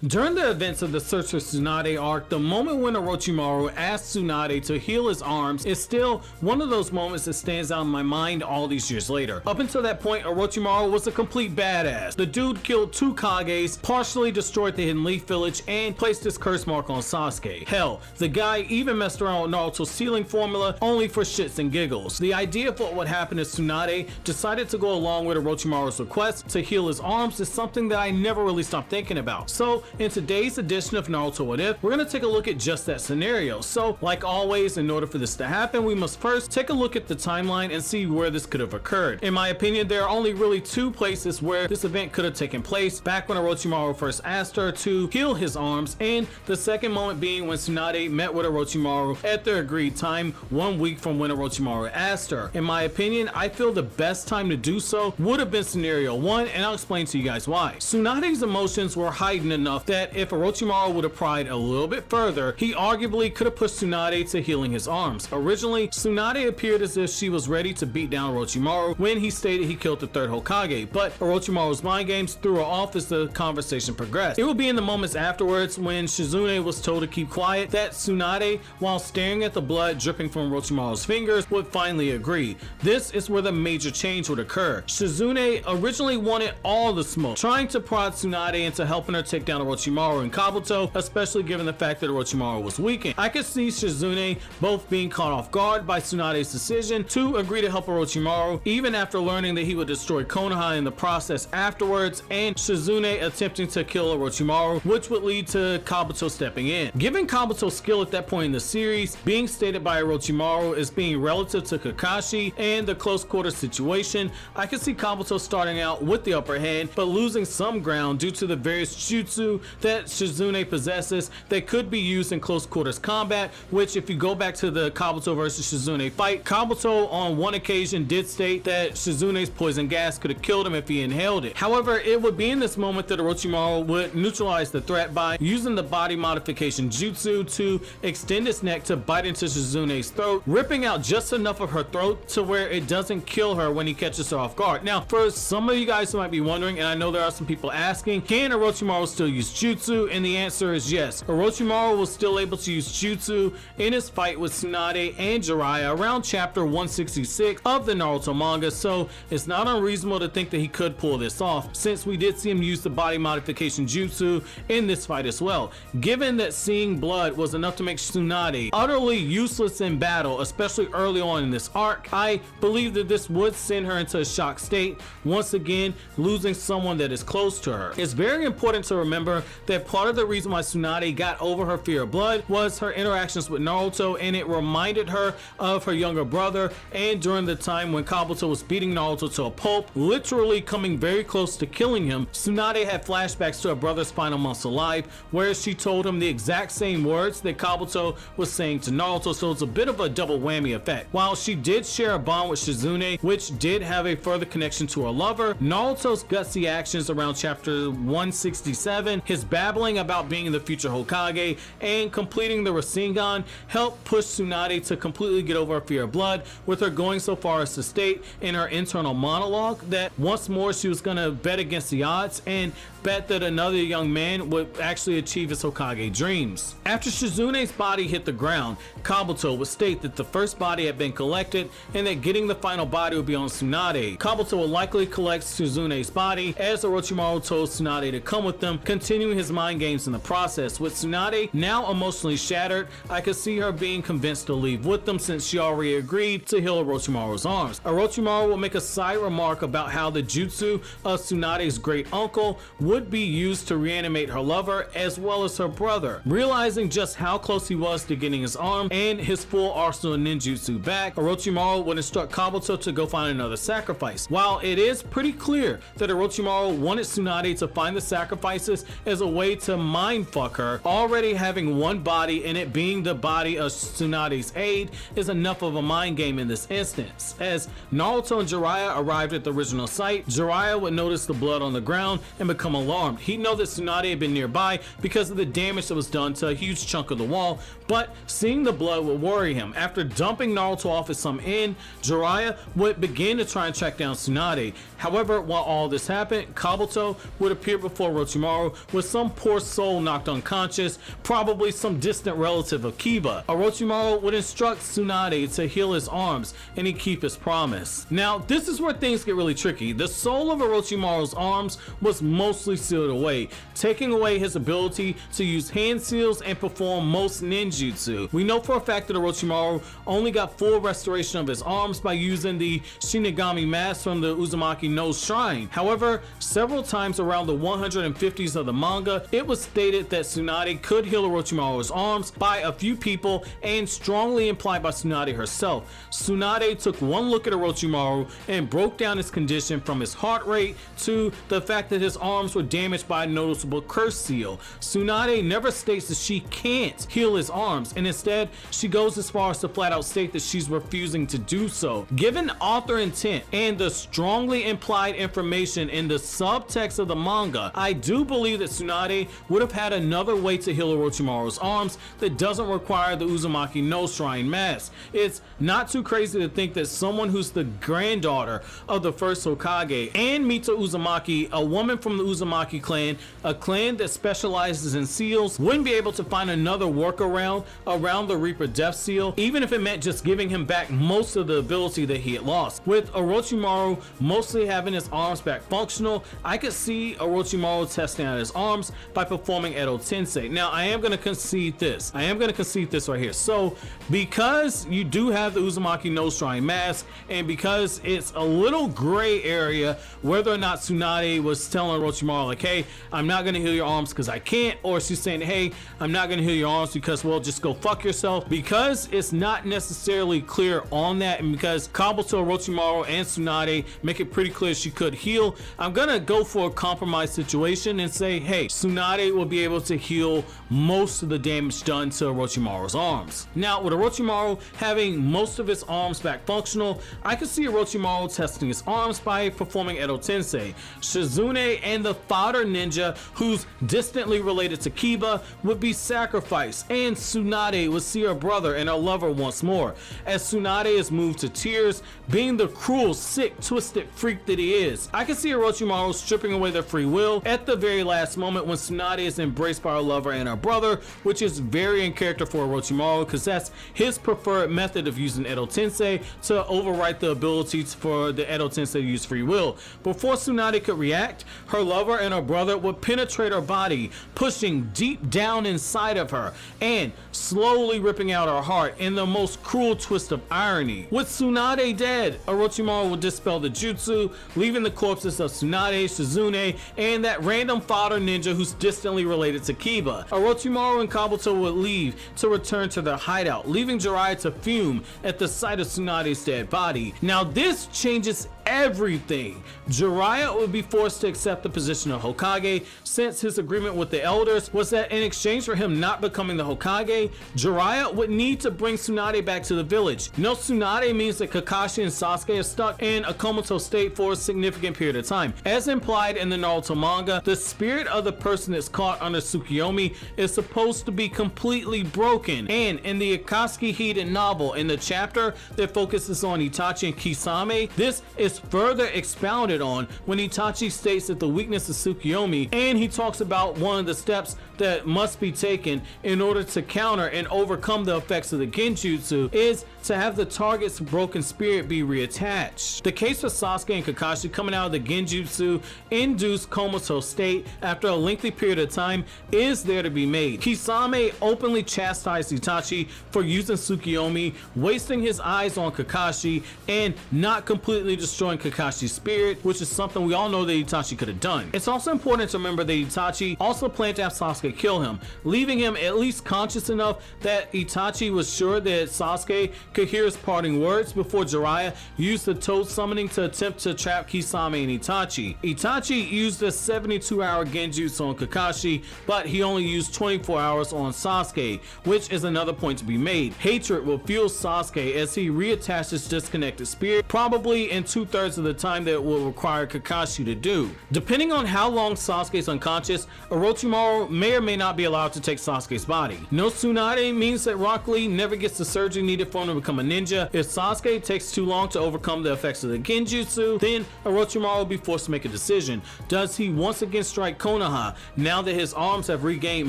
During the events of the Search for Tsunade arc, the moment when Orochimaru asked Tsunade to heal his arms is still one of those moments that stands out in my mind all these years later. Up until that point, Orochimaru was a complete badass. The dude killed 2 Kages, partially destroyed the Hidden Leaf Village, and placed his curse mark on Sasuke. Hell, the guy even messed around with Naruto's sealing formula only for shits and giggles. The idea of what would happen if Tsunade decided to go along with Orochimaru's request to heal his arms is something that I never really stopped thinking about. So in today's edition of Naruto What If, we're going to take a look at just that scenario. So like always, in order for this to happen, we must first take a look at the timeline and see where this could have occurred. In my opinion, there are only really 2 places where this event could have taken place: back when Orochimaru first asked her to heal his arms, and the second moment being when Tsunade met with Orochimaru at their agreed time 1 week from when Orochimaru asked her. In my opinion, I feel the best time to do so would have been scenario 1, and I'll explain to you guys why. Tsunade's emotions were heightened enough that if Orochimaru would have pried a little bit further, he arguably could have pushed Tsunade to healing his arms. Originally, Tsunade appeared as if she was ready to beat down Orochimaru when he stated he killed the 3rd Hokage, but Orochimaru's mind games threw her off as the conversation progressed. It would be in the moments afterwards when Shizune was told to keep quiet that Tsunade, while staring at the blood dripping from Orochimaru's fingers, would finally agree. This is where the major change would occur. Shizune originally wanted all the smoke, trying to prod Tsunade into helping her take down Orochimaru and Kabuto, especially given the fact that Orochimaru was weakened. I could see Shizune both being caught off guard by Tsunade's decision to agree to help Orochimaru, even after learning that he would destroy Konoha in the process afterwards, and Shizune attempting to kill Orochimaru, which would lead to Kabuto stepping in. Given Kabuto's skill at that point in the series, being stated by Orochimaru as being relative to Kakashi and the close quarters situation, I could see Kabuto starting out with the upper hand, but losing some ground due to the various jutsu that Shizune possesses that could be used in close quarters combat, which if you go back to the Kabuto versus Shizune fight, Kabuto on one occasion did state that Shizune's poison gas could have killed him if he inhaled it. However, it would be in this moment that Orochimaru would neutralize the threat by using the body modification jutsu to extend his neck to bite into Shizune's throat, ripping out just enough of her throat to where it doesn't kill her when he catches her off guard. Now, for some of you guys who might be wondering, and I know there are some people asking, can Orochimaru still use jutsu? And the answer is yes. Orochimaru was still able to use jutsu in his fight with Tsunade and Jiraiya around chapter 166 of the Naruto manga, so it's not unreasonable to think that he could pull this off, since we did see him use the body modification jutsu in this fight as well. Given that seeing blood was enough to make Tsunade utterly useless in battle, especially early on in this arc, I believe that this would send her into a shock state, once again losing someone that is close to her. It's very important to remember that part of the reason why Tsunade got over her fear of blood was her interactions with Naruto, and it reminded her of her younger brother, and during the time when Kabuto was beating Naruto to a pulp, literally coming very close to killing him, Tsunade had flashbacks to her brother's final months alive, where she told him the exact same words that Kabuto was saying to Naruto, so it's a bit of a double whammy effect. While she did share a bond with Shizune, which did have a further connection to her lover, Naruto's gutsy actions around chapter 167, his babbling about being the future Hokage, and completing the Rasengan helped push Tsunade to completely get over her fear of blood, with her going so far as to state in her internal monologue that once more she was gonna bet against the odds and bet that another young man would actually achieve his Hokage dreams. After Shizune's body hit the ground, Kabuto would state that the first body had been collected and that getting the final body would be on Tsunade. Kabuto would likely collect Shizune's body, as Orochimaru told Tsunade to come with them, continuing his mind games in the process. With Tsunade now emotionally shattered, I could see her being convinced to leave with them since she already agreed to heal Orochimaru's arms. Orochimaru will make a side remark about how the jutsu of Tsunade's great uncle would be used to reanimate her lover as well as her brother. Realizing just how close he was to getting his arm and his full arsenal of ninjutsu back, Orochimaru would instruct Kabuto to go find another sacrifice. While it is pretty clear that Orochimaru wanted Tsunade to find the sacrifices as a way to mindfuck her, already having one body and it being the body of Tsunade's aide is enough of a mind game in this instance. As Naruto and Jiraiya arrived at the original site, Jiraiya would notice the blood on the ground and become alarmed. He'd know that Tsunade had been nearby because of the damage that was done to a huge chunk of the wall, but seeing the blood would worry him. After dumping Naruto off at some inn, Jiraiya would begin to try and track down Tsunade. However, while all this happened, Kabuto would appear before Orochimaru with some poor soul knocked unconscious, probably some distant relative of Kiba. Orochimaru would instruct Tsunade to heal his arms, and he'd keep his promise. Now, this is where things get really tricky. The soul of Orochimaru's arms was mostly sealed away, taking away his ability to use hand seals and perform most ninjutsu. We know for a fact that Orochimaru only got full restoration of his arms by using the Shinigami mask from the Uzumaki no Shrine. However, several times around the 150s of the manga, it was stated that Tsunade could heal Orochimaru's arms by a few people, and strongly implied by Tsunade herself. Tsunade took one look at Orochimaru and broke down his condition from his heart rate to the fact that his arms were damaged by a noticeable curse seal. Tsunade never states that she can't heal his arms, and instead she goes as far as to flat out state that she's refusing to do so. Given author intent and the strongly implied information in the subtext of the manga, I do believe that Tsunade would have had another way to heal Orochimaru's arms that doesn't require the Uzumaki no Shrine mask. It's not too crazy to think that someone who's the granddaughter of the first Hokage and Mita Uzumaki, a woman from the Uzumaki clan, a clan that specializes in seals, wouldn't be able to find another workaround around the Reaper Death Seal, even if it meant just giving him back most of the ability that he had lost. With Orochimaru mostly having his arms back functional, I could see Orochimaru testing out his arms by performing Edo Tensei. Now, I am going to concede this. Right here. So, because you do have the Uzumaki no Shrine mask, and because it's a little gray area whether or not Tsunade was telling Orochimaru, like, hey, I'm not going to heal your arms because I can't, or she's saying, hey, I'm not going to heal your arms because, well, just go fuck yourself, because it's not necessarily clear on that, and because Kabuto, Orochimaru, and Tsunade make it pretty clear she could heal, I'm going to go for a compromise situation and say, hey, Tsunade will be able to heal most of the damage done to Orochimaru's arms. Now, with Orochimaru having most of his arms back functional, I could see Orochimaru testing his arms by performing Edo Tensei. Shizune and the fodder ninja, who's distantly related to Kiba, would be sacrificed, and Tsunade would see her brother and her lover once more, as Tsunade is moved to tears, being the cruel, sick, twisted freak that he is. I can see Orochimaru stripping away their free will at the very last moment when Tsunade is embraced by her lover and her brother, which is very in character for Orochimaru, because that's his preferred method of using Edo Tensei to overwrite the ability for the Edo Tensei to use free will. Before Tsunade could react, her lover and her brother would penetrate her body, pushing deep down inside of her and slowly ripping out her heart in the most cruel twist of irony. With Tsunade dead, Orochimaru would dispel the jutsu, leaving the corpses of Tsunade, Shizune, and that random fodder ninja who's distantly related to Kiba. Orochimaru and Kabuto would leave to return to their hideout, leaving Jiraiya to fume at the sight of Tsunade's dead body. Now, this changes everything. Jiraiya would be forced to accept the position of Hokage, since his agreement with the elders was that in exchange for him not becoming the Hokage, Jiraiya would need to bring Tsunade back to the village. No, Tsunade means that Kakashi and Sasuke are stuck in a comatose state for a significant period of time. As implied in the Naruto manga, the spirit of the person that's caught under Tsukiyomi is supposed to be completely broken, and in the Akatsuki Hiden novel, in the chapter that focuses on Itachi and Kisame, this is further expounded on when Itachi states that the weakness of Tsukiyomi, and he talks about one of the steps that must be taken in order to counter and overcome the effects of the genjutsu, is to have the target's broken spirit be reattached. The case for Sasuke and Kakashi coming out of the genjutsu induced comatose state after a lengthy period of time is there to be made. Kisame openly chastised Itachi for using Tsukiyomi, wasting his eyes on Kakashi, and not completely destroying Kakashi's spirit, which is something we all know that Itachi could have done. It's also important to remember that Itachi also planned to have Sasuke kill him, leaving him at least conscious enough that Itachi was sure that Sasuke could hear his parting words before Jiraiya used the toad summoning to attempt to trap Kisame and Itachi. Itachi used a 72-hour genjutsu on Kakashi, but he only used 24 hours on Sasuke, which is another point to be made. Hatred will fuel Sasuke as he reattaches disconnected spirit, probably in 2/3 of the time that it will require Kakashi to do. Depending on how long Sasuke is unconscious, Orochimaru may may or may not be allowed to take Sasuke's body. No Tsunade means that Rock Lee never gets the surgery needed for him to become a ninja. If Sasuke takes too long to overcome the effects of the Genjutsu, then Orochimaru will be forced to make a decision. Does he once again strike Konoha now that his arms have regained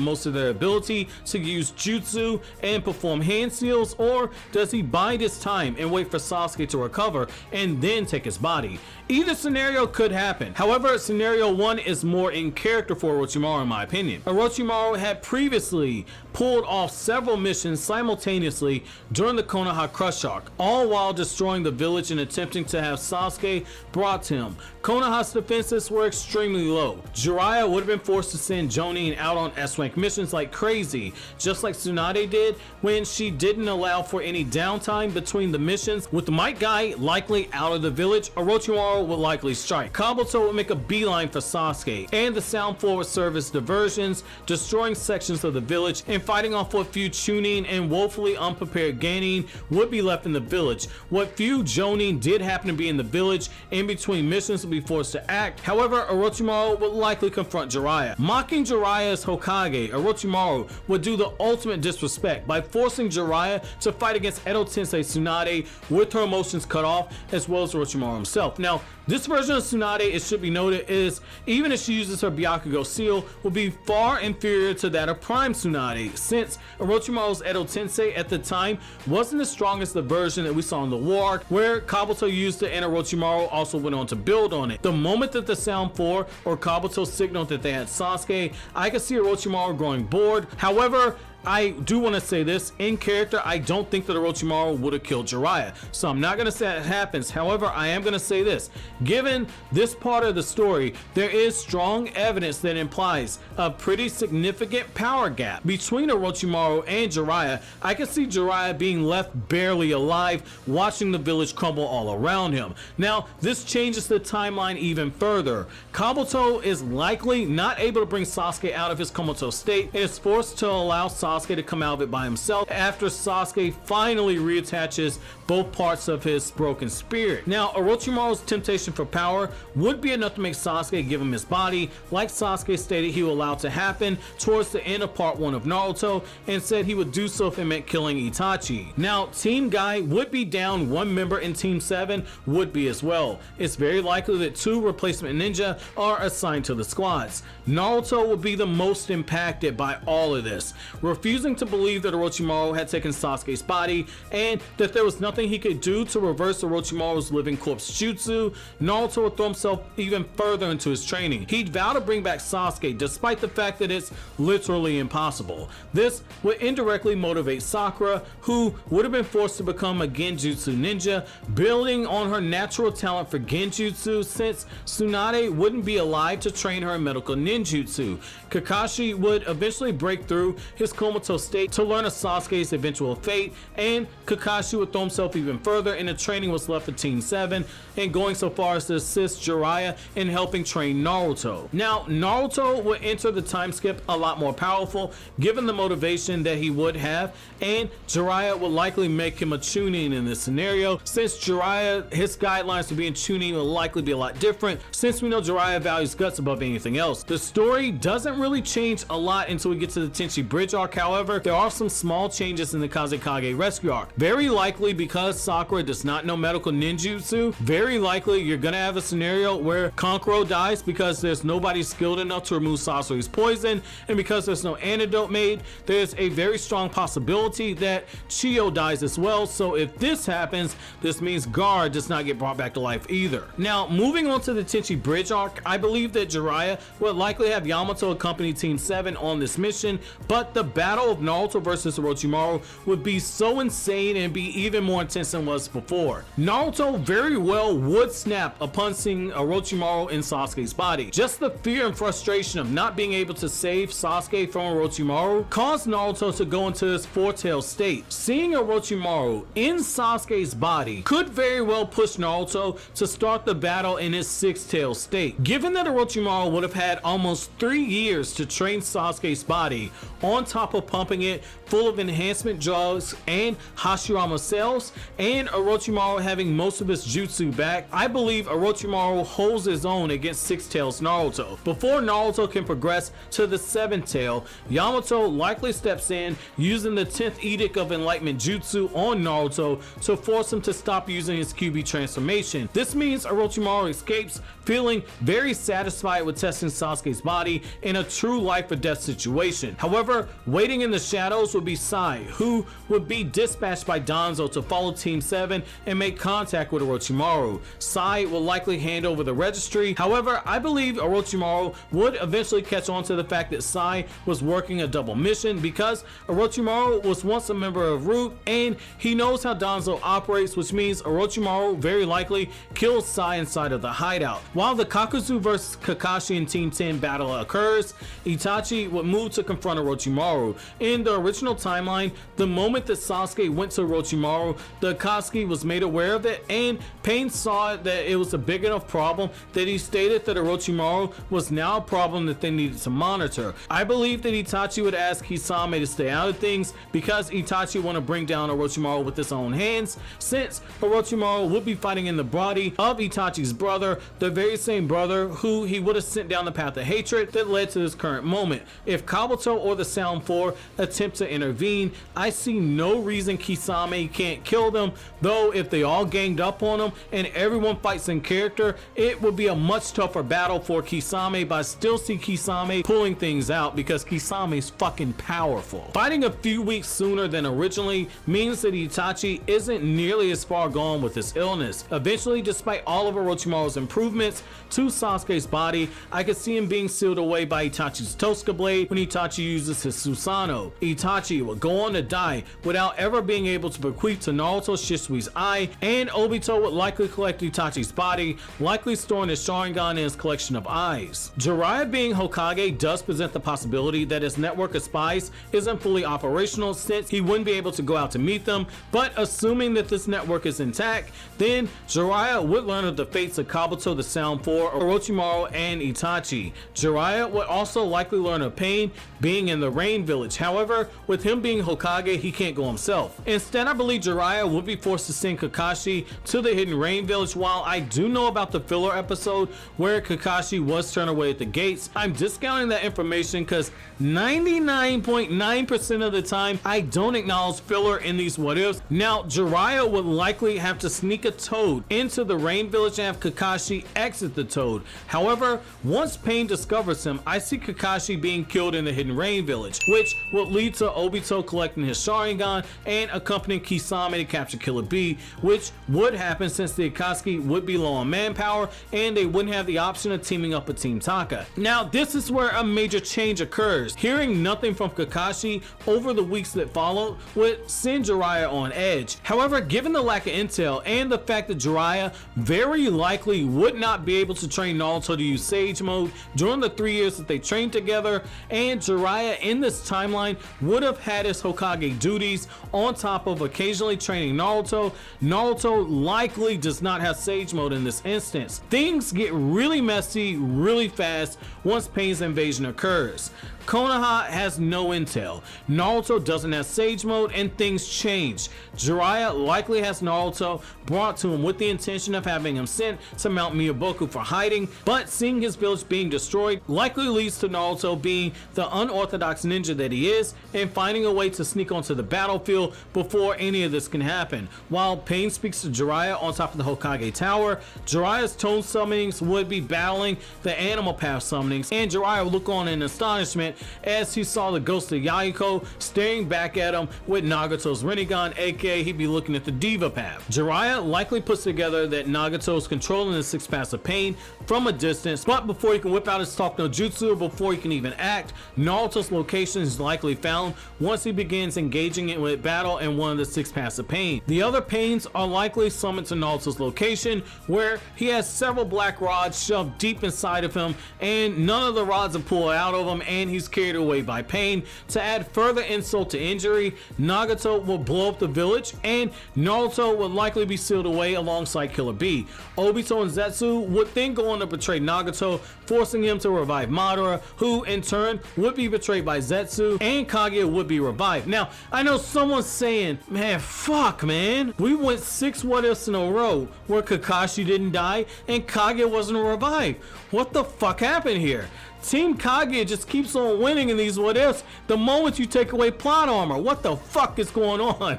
most of their ability to use Jutsu and perform hand seals, or does he bide his time and wait for Sasuke to recover and then take his body? Either scenario could happen. However, scenario 1 is more in character for Orochimaru in my opinion. Orochimaru had previously pulled off several missions simultaneously during the Konoha Crush arc, all while destroying the village and attempting to have Sasuke brought to him. Konoha's defenses were extremely low. Jiraiya would have been forced to send Jonin out on S-rank missions like crazy, just like Tsunade did when she didn't allow for any downtime between the missions. With the Might Guy likely out of the village, Orochimaru would likely strike. Kabuto would make a beeline for Sasuke, and the Sound Forward service diversions, destroying sections of the village and fighting off what few Chunin and woefully unprepared Genin would be left in the village. What few Jonin did happen to be in the village in between missions would be forced to act. However, Orochimaru would likely confront Jiraiya. Mocking Jiraiya's Hokage, Orochimaru would do the ultimate disrespect by forcing Jiraiya to fight against Edo Tensei Tsunade with her emotions cut off, as well as Orochimaru himself. Now, this version of Tsunade, it should be noted, is even if she uses her Byakugo seal, will be far inferior to that of Prime Tsunade, since Orochimaru's Edo Tensei at the time wasn't as strong as the version that we saw in the War arc, where Kabuto used it and Orochimaru also went on to build on it. The moment that the Sound 4 or Kabuto signaled that they had Sasuke, I could see Orochimaru growing bored. However, I do want to say this, in character, I don't think that Orochimaru would have killed Jiraiya, so I'm not going to say that happens. However, I am going to say this, given this part of the story, there is strong evidence that implies a pretty significant power gap between Orochimaru and Jiraiya. I can see Jiraiya being left barely alive, watching the village crumble all around him. Now, this changes the timeline even further. Kabuto is likely not able to bring Sasuke out of his comatose state and is forced to allow Sasuke to come out of it by himself after Sasuke finally reattaches both parts of his broken spirit. Now, Orochimaru's temptation for power would be enough to make Sasuke give him his body, like Sasuke stated he would allow to happen towards the end of part 1 of Naruto, and said he would do so if it meant killing Itachi. Now, Team Guy would be down one member, and Team 7 would be as well. It's very likely that 2 replacement ninja are assigned to the squads. Naruto would be the most impacted by all of this, refusing to believe that Orochimaru had taken Sasuke's body and that there was nothing he could do to reverse Orochimaru's living corpse jutsu. Naruto would throw himself even further into his training. He'd vow to bring back Sasuke despite the fact that it's literally impossible. This would indirectly motivate Sakura, who would have been forced to become a Genjutsu ninja, building on her natural talent for Genjutsu since Tsunade wouldn't be alive to train her in medical ninjutsu. Kakashi would eventually break through his comatose state to learn of Sasuke's eventual fate, and Kakashi would throw himself even further, and the training was left for Team 7, and going so far as to assist Jiraiya in helping train Naruto. Now, Naruto would enter the time skip a lot more powerful given the motivation that he would have, and Jiraiya would likely make him a Chunin in this scenario, since Jiraiya, his guidelines for being Chunin will likely be a lot different, since we know Jiraiya values guts above anything else. The story doesn't really change a lot until we get to the Tichy Bridge Arc. However, there are some small changes in the Kazekage Rescue Arc. Very likely, because Sakura does not know medical ninjutsu, very likely you're gonna have a scenario where Kankuro dies because there's nobody skilled enough to remove Sasuke's poison, and because there's no antidote made, there's a very strong possibility that Chiyo dies as well. So if this happens, this means Guard does not get brought back to life either. Now, moving on to the Tichy Bridge Arc, I believe that Jiraiya would likely have Yamato accompany Team 7 on this mission, but the battle of Naruto versus Orochimaru would be so insane and be even more intense than was before. Naruto very well would snap upon seeing Orochimaru in Sasuke's body. Just the fear and frustration of not being able to save Sasuke from Orochimaru caused Naruto to go into his four-tailed state. Seeing Orochimaru in Sasuke's body could very well push Naruto to start the battle in his six-tailed state. Given that Orochimaru would have had almost 3 years to train Sasuke's body on top top of pumping it full of enhancement drugs and Hashirama cells, and Orochimaru having most of his jutsu back, I believe Orochimaru holds his own against Six Tails Naruto. Before Naruto can progress to the Seventh Tail, Yamato likely steps in using the 10th Edict of Enlightenment jutsu on Naruto to force him to stop using his QB transformation. This means Orochimaru escapes, feeling very satisfied with testing Sasuke's body in a true life or death situation. However, waiting in the shadows would be Sai, who would be dispatched by Danzo to follow Team 7 and make contact with Orochimaru. Sai will likely hand over the registry. However, I believe Orochimaru would eventually catch on to the fact that Sai was working a double mission because Orochimaru was once a member of Root and he knows how Danzo operates, which means Orochimaru very likely kills Sai inside of the hideout. While the Kakuzu vs Kakashi and Team 10 battle occurs, Itachi would move to confront Orochimaru. In the original timeline, the moment that Sasuke went to Orochimaru, the Akatsuki was made aware of it, and Pain saw that it was a big enough problem that he stated that Orochimaru was now a problem that they needed to monitor. I believe that Itachi would ask Kisame to stay out of things because Itachi want to bring down Orochimaru with his own hands, since Orochimaru would be fighting in the body of Itachi's brother, the very same brother who he would have sent down the path of hatred that led to this current moment. If Kabuto or the Sound 4 attempt to intervene, I see no reason Kisame can't kill them, though if they all ganged up on him and everyone fights in character, it would be a much tougher battle for Kisame, but I still see Kisame pulling things out because Kisame's fucking powerful. Fighting a few weeks sooner than originally means that Itachi isn't nearly as far gone with his illness. Eventually, despite all of Orochimaru's improvements to Sasuke's body, I could see him being sealed away by Itachi's Tosca blade when Itachi uses his Susanoo. Itachi would go on to die without ever being able to bequeath to Naruto Shisui's eye, and Obito would likely collect Itachi's body, likely storing his Sharingan in his collection of eyes. Jiraiya being Hokage does present the possibility that his network of spies isn't fully operational, since he wouldn't be able to go out to meet them, but assuming that this network is intact, then Jiraiya would learn of the fates of Kabuto, the Sound 4, Orochimaru, and Itachi. Jiraiya would also likely learn of Pain being in the Rain Village. However, with him being Hokage, he can't go himself. Instead, I believe Jiraiya would be forced to send Kakashi to the Hidden Rain Village. While I do know about the filler episode where Kakashi was turned away at the gates, I'm discounting that information because 99.9% of the time, I don't acknowledge filler in these what ifs. Now, Jiraiya would likely have to sneak a toad into the Rain Village and have Kakashi exit the toad. However, once Pain discovers him, I see Kakashi being killed in the Hidden Rain Village, which will lead to Obito collecting his Sharingan and accompanying Kisame to capture Killer Bee, which would happen since the Akatsuki would be low on manpower and they wouldn't have the option of teaming up with Team Taka. Now, this is where a major change occurs. Hearing nothing from Kakashi over the weeks that followed would send Jiraiya on edge. However, given the lack of intel and the fact that Jiraiya very likely would not be able to train Naruto to use Sage Mode during the 3 years that they trained together, and Jiraiya in this timeline would have had his Hokage duties on top of occasionally training Naruto, Naruto likely does not have Sage Mode in this instance. Things get really messy really fast once Pain's invasion occurs. Konoha has no intel, Naruto doesn't have Sage Mode, and things change. Jiraiya likely has Naruto brought to him with the intention of having him sent to Mount Miyaboku for hiding, but seeing his village being destroyed likely leads to Naruto being the unorthodox ninja that he is and finding a way to sneak onto the battlefield before any of this can happen. While Pain speaks to Jiraiya on top of the Hokage Tower, Jiraiya's tone summonings would be battling the animal path summonings, and Jiraiya would look on in astonishment as he saw the ghost of Yayiko staring back at him with Nagato's Rinnegan, aka he'd be looking at the Diva path. Jiraiya likely puts together that Nagato's controlling the six paths of pain from a distance, but before he can whip out his Talk no Jutsu, or before he can even act, Naruto's location is likely found once he begins engaging it with battle in one of the six paths of pain. The other pains are likely summoned to Naruto's location, where he has several black rods shoved deep inside of him, and none of the rods are pulled out of him, and he's carried away by pain. To add further insult to injury, Nagato will blow up the village, and Naruto will likely be sealed away alongside Killer Bee. Obito and Zetsu would then go on to betray Nagato, forcing him to revive Madara, who in turn would be betrayed by Zetsu 2 and Kaguya would be revived. Now, I know someone's saying, man, fuck, man. We went 6 what ifs in a row where Kakashi didn't die and Kaguya wasn't revived. What the fuck happened here? Team Kaguya just keeps on winning in these what ifs the moment you take away plot armor. What the fuck is going on?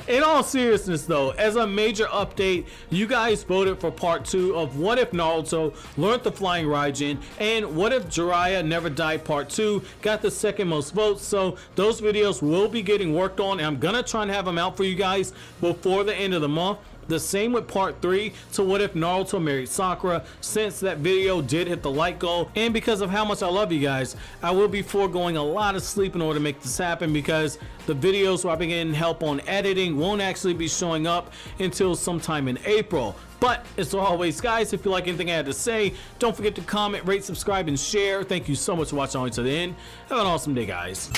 In all seriousness though, as a major update, you guys voted for part 2 of What If Naruto Learned the Flying Raijin and What If Jiraiya Never Died part 2 got the second most votes. So those videos will be getting worked on and I'm gonna try and have them out for you guys before the end of the month. The same with part 3 to What If Naruto Married Sakura, since that video did hit the like goal, and because of how much I love you guys, I will be foregoing a lot of sleep in order to make this happen because the videos where I've been getting help on editing won't actually be showing up until sometime in April. But as always guys, if you like anything I had to say, don't forget to comment, rate, subscribe, and share. Thank you so much for watching all the way to the end. Have an awesome day guys.